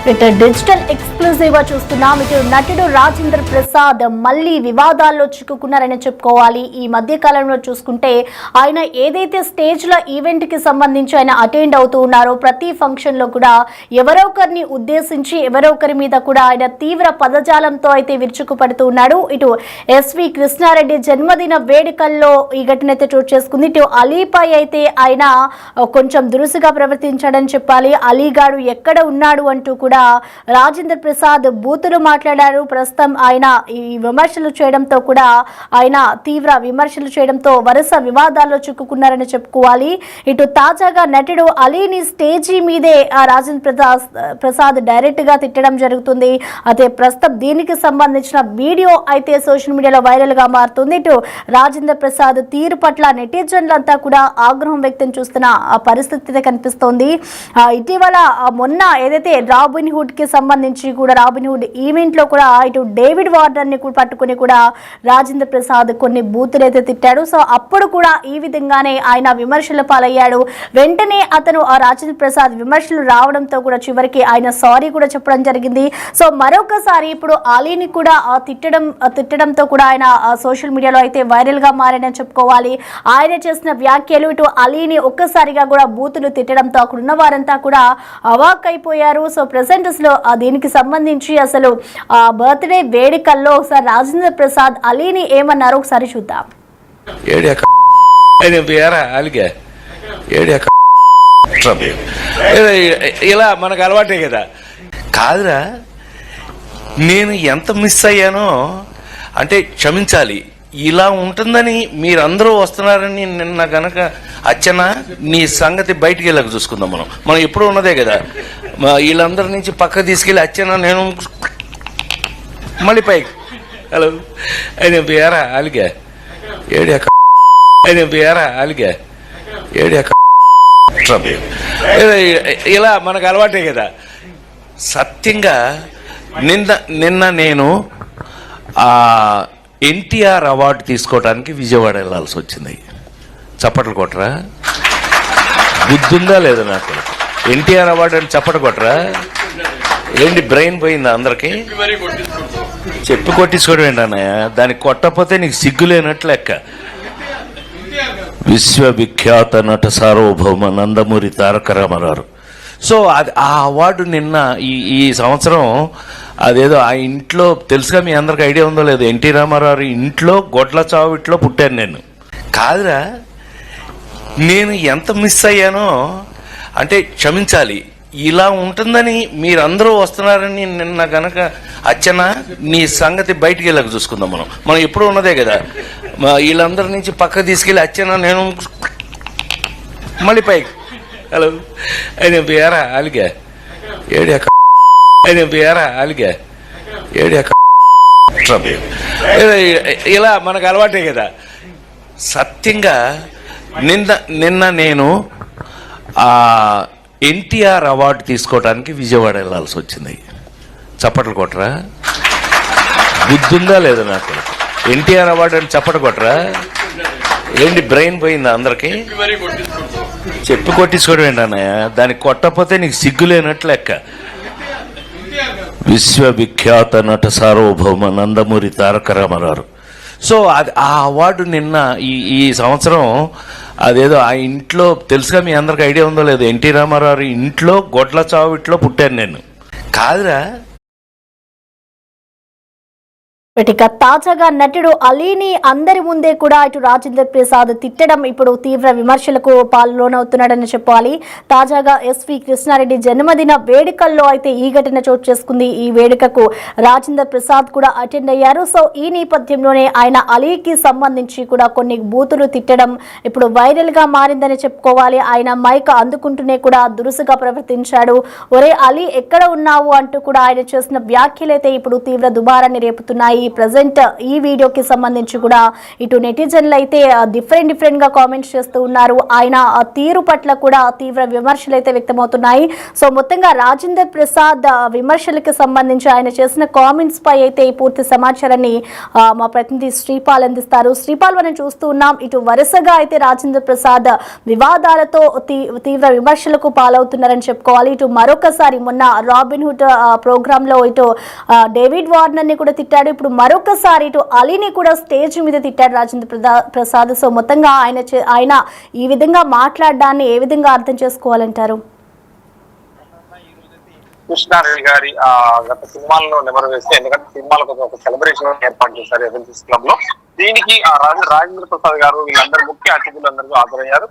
Digital exclusive గా చూస్తున్నాం. ఇటు నటుడు రాజేంద్ర ప్రసాద్ మళ్ళీ వివాదాల్లో చిక్కుకున్నారని చెప్పుకోవాలి. ఈ మధ్య కాలంలో చూసుకుంటే ఆయన ఏదైతే స్టేజ్ లో ఈవెంట్ కి సంబంధించి ఆయన అటెండ్ అవుతూ ఉన్నారో ప్రతి ఫంక్షన్ లో కూడా ఎవరో ఒకరిని ఉద్దేశించి ఎవరో ఒకరి మీద కూడా ఆయన తీవ్ర పదజాలంతో అయితే విరుచుకుపడుతూ ఉన్నాడు. ఇటు ఎస్వి కృష్ణారెడ్డి జన్మదిన వేడుకల్లో ఈ ఘటన అయితే చోటు చేసుకుంది. ఇటు అలీపై అయితే ఆయన కొంచెం దురుసుగా ప్రవర్తించాడని చెప్పాలి. అలీగాడు ఎక్కడ ఉన్నాడు అంటూ కూడా రాజేంద్ర ప్రసాద్ బూతులు మాట్లాడారు. ప్రస్తుతం ఆయన ఈ విమర్శలు చేయడంతో కూడా ఆయన తీవ్ర విమర్శలు చేయడంతో వరుస వివాదాల్లో చిక్కుకున్నారని చెప్పుకోవాలి. ఇటు తాజాగా నటుడు అలీని స్టేజీ మీదే రాజేంద్ర ప్రసాద్ డైరెక్ట్ గా తిట్టడం జరుగుతుంది. అయితే ప్రస్తుతం దీనికి సంబంధించిన వీడియో అయితే సోషల్ మీడియాలో వైరల్ గా మారుతుంది. ఇటు రాజేంద్ర ప్రసాద్ తీరు పట్ల నెటిజన్లంతా కూడా ఆగ్రహం వ్యక్తం చేస్తున్న పరిస్థితి కనిపిస్తోంది. ఇటీవల మొన్న ఏదైతే రాబిన్హుడ్ కి సంబంధించి కూడా రాబిన్హుడ్ ఈవెంట్ లో కూడా ఇటు డేవిడ్ వార్నర్ ని పట్టుకుని కూడా రాజేంద్ర ప్రసాద్ కొన్ని బూతులు అయితే తిట్టాడు. సో అప్పుడు కూడా ఈ విధంగానే ఆయన విమర్శల పాలయ్యాడు. వెంటనే అతను ఆ రాజేంద్ర ప్రసాద్ విమర్శలు రావడంతో కూడా చివరికి ఆయన సారీ కూడా చెప్పడం జరిగింది. సో మరొకసారి ఇప్పుడు అలీని కూడా తిట్టడంతో కూడా ఆయన సోషల్ మీడియాలో అయితే వైరల్ గా మారాడని చెప్పుకోవాలి. ఆయన చేసిన వ్యాఖ్యలు ఇటు అలీని ఒక్కసారిగా కూడా బూతులు తిట్టడంతో అక్కడ ఉన్న వారంతా కూడా అవాక్ అయిపోయారు. సో ప్రెసెంట్ అసలు దీనికి సంబంధించి అసలు బర్త్డే వేడుకల్లో ఒకసారి రాజేంద్ర ప్రసాద్ అలీని ఏమన్నారో ఒకసారి చూద్దాం. ఇలా మనకు అలవాటే కదా. కాదురా, నేను ఎంత మిస్ అయ్యానో అంటే క్షమించాలి. ఇలా ఉంటుందని మీరందరూ వస్తున్నారని నిన్న గనక అచ్చన నీ సంగతి బయటికి వెళ్ళక చూసుకుందాం. మనం ఎప్పుడూ ఉన్నదే కదా. వీళ్ళందరి నుంచి పక్క తీసుకెళ్ళి అచ్చన నేను మళ్ళీ పైకి హలో అయినా బియారా అలిగా ఏడాక అయినా బియారా అలిగా ఏడాక ఇలా మనకు అలవాటే కదా. సత్యంగా నిన్న నేను ఎన్టీఆర్ అవార్డు తీసుకోవడానికి విజయవాడ వెళ్ళాల్సి వచ్చింది. చప్పట్లు కొట్టరా? బుద్ధుందా లేదా నాకు? ఎన్టీఆర్ అవార్డు అని చప్పట్లు కొట్టరా? ఏంటి బ్రెయిన్ పోయిందా అందరికి? చెప్పి కొట్టించుకోవడం ఏంటి అన్నయ్య? దానికి కొట్టకపోతే నీకు సిగ్గులేనట్లు లెక్క. విశ్వవిఖ్యాత నట సార్వభౌమ నందమూరి తారక రామారావు. సో అది ఆ అవార్డు నిన్న ఈ సంవత్సరం అదేదో ఆ ఇంట్లో తెలుసుగా, మీ అందరికి ఐడియా ఉందో లేదో, ఎన్టీ రామారావు ఇంట్లో గొడ్ల చావిట్లో పుట్టాను నేను. కాదురా, నేను ఎంత మిస్ అయ్యానో అంటే క్షమించాలి. ఇలా ఉంటుందని మీరందరూ వస్తున్నారని నిన్న గనక అచ్చన నీ సంగతి బయటికి వెళ్ళక చూసుకుందాం. మనం ఎప్పుడూ ఉన్నదే కదా. వీళ్ళందరి నుంచి పక్క తీసుకెళ్ళి అచ్చన నేను మళ్ళీ పైకి హలో అయినా బియారా అలిగా ఏడాక అయినా బియారా అలిగా ఏడాక ఇలా మనకు అలవాటే కదా. సత్యంగా నిన్న నేను ఎన్టీఆర్ అవార్డు తీసుకోవడానికి విజయవాడ వెళ్ళాల్సి వచ్చింది. చప్పట్లు కొట్టరా? బుద్ధుందా లేదా నాకు? ఎన్టీఆర్ అవార్డు అని చప్పట్లు కొట్టరా? ఏంటి బ్రెయిన్ పోయిందా అందరికి? చెప్పి కొట్టించుకోవడం ఏంటి అన్నయ్య? దానికి కొట్టకపోతే నీకు సిగ్గులేనట్లు లెక్క. విశ్వవిఖ్యాత నట సార్వభౌమ నందమూరి తారక రామారావు. సో అది ఆ అవార్డు నిన్న ఈ సంవత్సరం అదేదో ఆ ఇంట్లో తెలుసుగా, మీ అందరికి ఐడియా ఉందో లేదో, ఎన్టీ రామారావు ఇంట్లో గొడ్ల చావిట్లో పుట్టాను నేను. కాదురా, ఇక తాజాగా నటుడు అలీని అందరి ముందే కూడా ఇటు రాజేంద్ర ప్రసాద్ తిట్టడం ఇప్పుడు తీవ్ర విమర్శలకు పాల్లోనవుతున్నాడని చెప్పాలి. తాజాగా ఎస్వి కృష్ణారెడ్డి జన్మదిన వేడుకల్లో అయితే ఈ ఘటన చోటు చేసుకుంది. ఈ వేడుకకు రాజేంద్ర ప్రసాద్ కూడా అటెండ్ అయ్యారు. సో ఈ నేపథ్యంలోనే ఆయన అలీకి సంబంధించి కూడా కొన్ని బూతులు తిట్టడం ఇప్పుడు వైరల్ గా మారిందని చెప్పుకోవాలి. ఆయన మైక్ అందుకుంటూనే కూడా దురుసుగా ప్రవర్తించాడు. ఒరే అలీ ఎక్కడ ఉన్నావు అంటూ కూడా ఆయన చేసిన వ్యాఖ్యలైతే ఇప్పుడు తీవ్ర దుమారాన్ని రేపుతున్నాయి. చెప్పుకోవాలి. ప్రజెంట్ ఈ వీడియోకి సంబంధించి కూడా ఇటు నెటిజన్లు అయితే డిఫరెంట్ గా కామెంట్స్ చేస్తూ ఉన్నారు. ఆయన తీరు పట్ల కూడా తీవ్ర విమర్శలు అయితే వ్యక్తమవుతున్నాయి. సో మొత్తంగా రాజేంద్ర ప్రసాద్ విమర్శలకు సంబంధించి ఆయన చేసిన కామెంట్స్ పై అయితే ఈ పూర్తి సమాచారాన్ని మా ప్రతినిధి శ్రీపాల్ అందిస్తారు. శ్రీపాల్, మనం చూస్తూ ఉన్నాం ఇటు వరుసగా అయితే రాజేంద్ర ప్రసాద్ వివాదాలతో తీవ్ర విమర్శలకు పాలవుతున్నారని చెప్పుకోవాలి. ఇటు మరొకసారి మొన్న రాబిన్హుడ్ ప్రోగ్రామ్ లో ఇటు డేవిడ్ వార్నర్ ని కూడా తిట్టాడు. ఇప్పుడు మరొకసారి ఇటు అలీని కూడా స్టేజ్ మీద తిట్టాడు రాజేంద్ర ప్రసాద్. సో మొత్తంగా ఆయన ఈ విధంగా మాట్లాడడాన్ని ఏ విధంగా అర్థం చేసుకోవాలంటారు? కృష్ణారెడ్డి గారి గత సినిమాల్లో నెమరు వేస్తే, ఎందుకంటే సినిమాలకు ఒక సెలబ్రేషన్ ఏర్పాటు చేశారు ఎవెన్సీస్ క్లబ్ లో. దీనికి రాజేంద్ర ప్రసాద్ గారు వీళ్ళందరూ ముఖ్య అతిథులందరూ హాజరయ్యారు.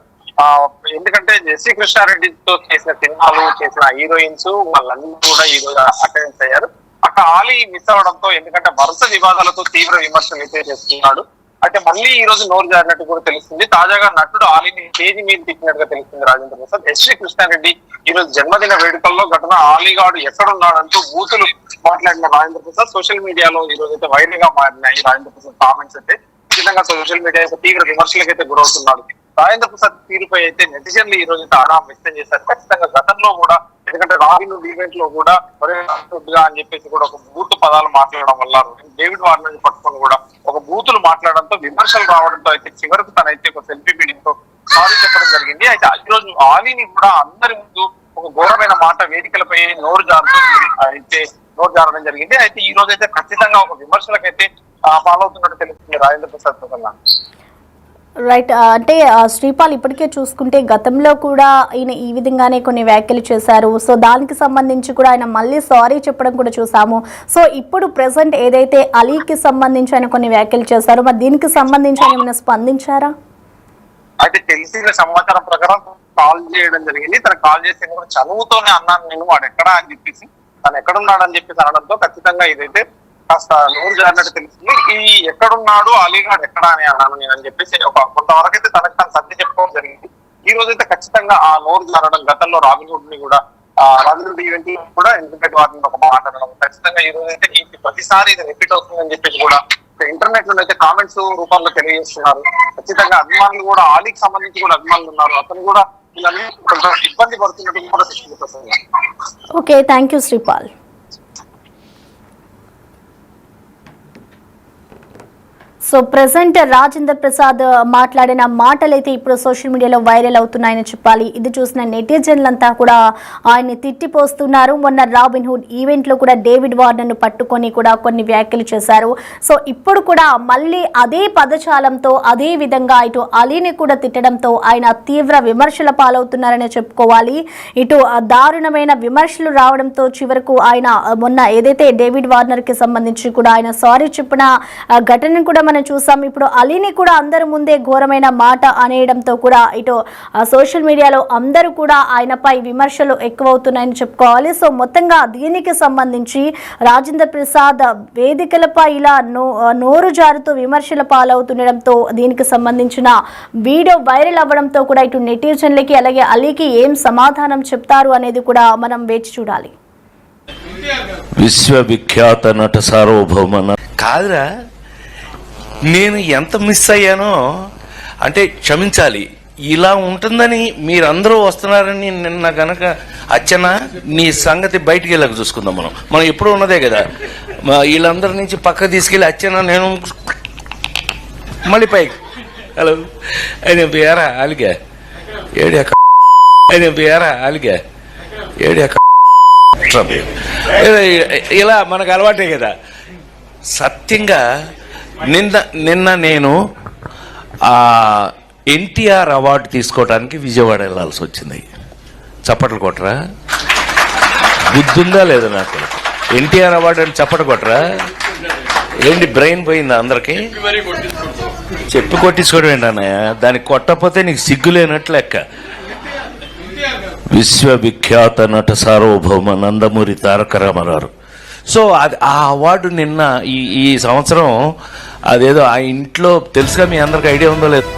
ఎందుకంటే జెస్సీ కృష్ణారెడ్డితో చేసిన సినిమాలు చేసిన హీరోయిన్స్ వాళ్ళందరూ కూడా ఈ రోజు అటెండ్ అయ్యారు. అక్కడ ఆలీ మిస్ అవడంతో, ఎందుకంటే వరుస వివాదాలతో తీవ్ర విమర్శలు అయితే చేస్తున్నాడు. అయితే మళ్ళీ ఈ రోజు నోరు జారినట్టు కూడా తెలుస్తుంది. తాజాగా నటుడు ఆలీని స్టేజ్ మీద తిప్పినట్టుగా తెలుస్తుంది రాజేంద్ర ప్రసాద్. ఎస్వి కృష్ణారెడ్డి ఈ రోజు జన్మదిన వేడుకల్లో ఘటన ఆలీగాడు ఎక్కడున్నాడంటూ బూతులు మాట్లాడిన రాజేంద్ర ప్రసాద్ సోషల్ మీడియాలో ఈ రోజు అయితే వైరల్ గా మారినాయి రాజేంద్ర ప్రసాద్ కామెంట్స్ అయితే. ఖచ్చితంగా సోషల్ మీడియా యొక్క తీవ్ర విమర్శలకు అయితే గురవుతున్నాడు. రాజేంద్ర ప్రసాద్ తీరుపై అయితే నెటిజన్లు ఈ రోజు అయితే ఆరాం వ్యక్తం చేశారు. ఖచ్చితంగా గతంలో కూడా, ఎందుకంటే రాబిన్హుడ్ ఈవెంట్ లో కూడా అని చెప్పేసి కూడా ఒక బూత్ పదాలు మాట్లాడడం వల్ల డేవిడ్ వార్నర్ పట్టుకొని కూడా ఒక బూతులు మాట్లాడడంతో విమర్శలు రావడంతో అయితే చివరకు తనైతే ఒక సెల్ఫీ మీటింగ్ సారీ చెప్పడం జరిగింది. అయితే ఈ రోజు ఆలీని కూడా అందరి ముందు ఒక ఘోరమైన మాట వేదికలపై నోరు జారడం జరిగింది. అయితే ఈ రోజు అయితే ఖచ్చితంగా ఒక విమర్శలకైతే ఫాలో అవుతున్నట్టు తెలుస్తుంది రాజేంద్ర ప్రసాద్ ప్రసన్న. రైట్, అంటే శ్రీపాల్, ఇప్పటికే చూసుకుంటే గతంలో కూడా ఈయన ఈ విధంగానే కొన్ని వ్యాఖ్యలు చేశారు. సో దానికి సంబంధించి కూడా ఆయన మళ్ళీ సారీ చెప్పడం కూడా చూసాము. సో ఇప్పుడు ప్రెసెంట్ ఏదైతే అలీకి సంబంధించి ఆయన కొన్ని వ్యాఖ్యలు చేశారో, మరి దీనికి సంబంధించి ఆయన ఏమైనా స్పందించారా? అయితే తెలిసిన సమాచారం ప్రకారం కాల్ చేయడం జరిగింది. తన కాల్ చేసి కూడా చదువుతోనే అన్నాను నేను, వాడు ఎక్కడా అని చెప్పేసి, తను ఎక్కడున్నాడని చెప్పేసి అనడంతో ఖచ్చితంగా ఇదైతే కాస్త నోరు జారినట్టు తెలుస్తుంది. ఈ ఎక్కడున్నాడు అలీగాడ్ ఎక్కడా అని అన్నాను నేను అని చెప్పేసి కొంతవరకు అయితే తనకు తను సర్ది చెప్పుకోవడం జరిగింది. ఈ రోజు అయితే ఖచ్చితంగా ఆ నోరు జారడం, గతంలో రాబిన్హుడ్ ని కూడా రాబిన్హుడ్ ఈవెంట్ లో కూడా ఎందుకంటే వాటిని ఒక మాట అనడం, ఖచ్చితంగా ఈ రోజు అయితే ప్రతిసారి ఇది రిపీట్ అవుతుందని చెప్పేసి కూడా ఇంటర్నెట్ లో అయితే కామెంట్స్ రూపంలో తెలియజేస్తున్నారు. ఖచ్చితంగా అభిమానులు కూడా, ఆలీకి సంబంధించి కూడా అభిమానులు ఉన్నారు, అతను కూడా ఇవన్నీ కొంచెం ఇబ్బంది పడుతున్నట్టు కూడా తెలుస్తుంది. Okay, thank you Sripal. So present Rajendra Prasad మాట్లాడిన మాటలు అయితే ఇప్పుడు సోషల్ మీడియాలో వైరల్ అవుతున్నాయని చెప్పాలి. ఇది చూసిన నెటిజన్లంతా కూడా ఆయన్ని తిట్టిపోస్తున్నారు. మొన్న రాబిన్హుడ్ ఈవెంట్లో కూడా డేవిడ్ వార్నర్ను పట్టుకొని కూడా కొన్ని వ్యాఖ్యలు చేశారు. సో ఇప్పుడు కూడా మళ్ళీ అదే పదజాలంతో అదే విధంగా ఇటు అలీని కూడా తిట్టడంతో ఆయన తీవ్ర విమర్శల పాలవుతున్నారని చెప్పుకోవాలి. ఇటు దారుణమైన విమర్శలు రావడంతో చివరకు ఆయన మొన్న ఏదైతే డేవిడ్ వార్నర్కి సంబంధించి కూడా ఆయన సారీ చెప్పిన ఘటనను కూడా మనం చూసాం. ఇప్పుడు అలీని కూడా అందరి ముందే ఘోరమైన మాట అనేయడంతో కూడా ఇటు సోషల్ మీడియాలో అందరూ కూడా ఆయనపై విమర్శలు ఎక్కువవుతున్నాయని చెప్పుకోవాలి. సో మొత్తంగా దీనికి సంబంధించి రాజేంద్ర ప్రసాద్ వేదికలపై ఇలా నోరు జారుతూ విమర్శల పాలవుతుండడంతో దీనికి సంబంధించిన వీడియో వైరల్ అవ్వడంతో కూడా ఇటు నెటిజన్లకి అలాగే అలీకి ఏం సమాధానం చెప్తారు అనేది కూడా మనం వేచి చూడాలి. విశ్వవిఖ్యాత నట సార్వభౌమ కాదురా, నేను ఎంత మిస్ అయ్యానో అంటే క్షమించాలి. ఇలా ఉంటుందని మీరందరూ వస్తున్నారని నిన్న గనక అచ్చన నీ సంగతి బయటికి వెళ్ళక చూసుకుందాం. మనం ఎప్పుడు ఉన్నదే కదా. వీళ్ళందరి నుంచి పక్క తీసుకెళ్ళి అచ్చన నేను మళ్ళీ పైకి హలో ఆయన పేరా అలిగా ఏడియా ఆయన పేరా అలిగా ఏడియా ఇలా మనకు అలవాటే కదా. సత్యంగా నిన్న నేను ఎన్టీఆర్ అవార్డు తీసుకోవడానికి విజయవాడ వెళ్ళాల్సి వచ్చింది. చప్పట్లు కొట్టరా? బుద్ధుందా లేదా నాకు? ఎన్టీఆర్ అవార్డు అని చప్పట్లు కొట్టరా? ఏంటి బ్రెయిన్ పోయిందా అందరికి? చెప్పి కొట్టించుకోవడం ఏంటన్నయ్య? దానికి కొట్టకపోతే నీకు సిగ్గులేనట్లు లెక్క. విశ్వవిఖ్యాత నట సార్వభౌమ నందమూరి తారక రామారావు. సో అది ఆ అవార్డు నిన్న ఈ సంవత్సరం అదేదో ఆ ఇంట్లో తెలుసుగా మీ అందరికి ఐడియా ఉందో లేదు.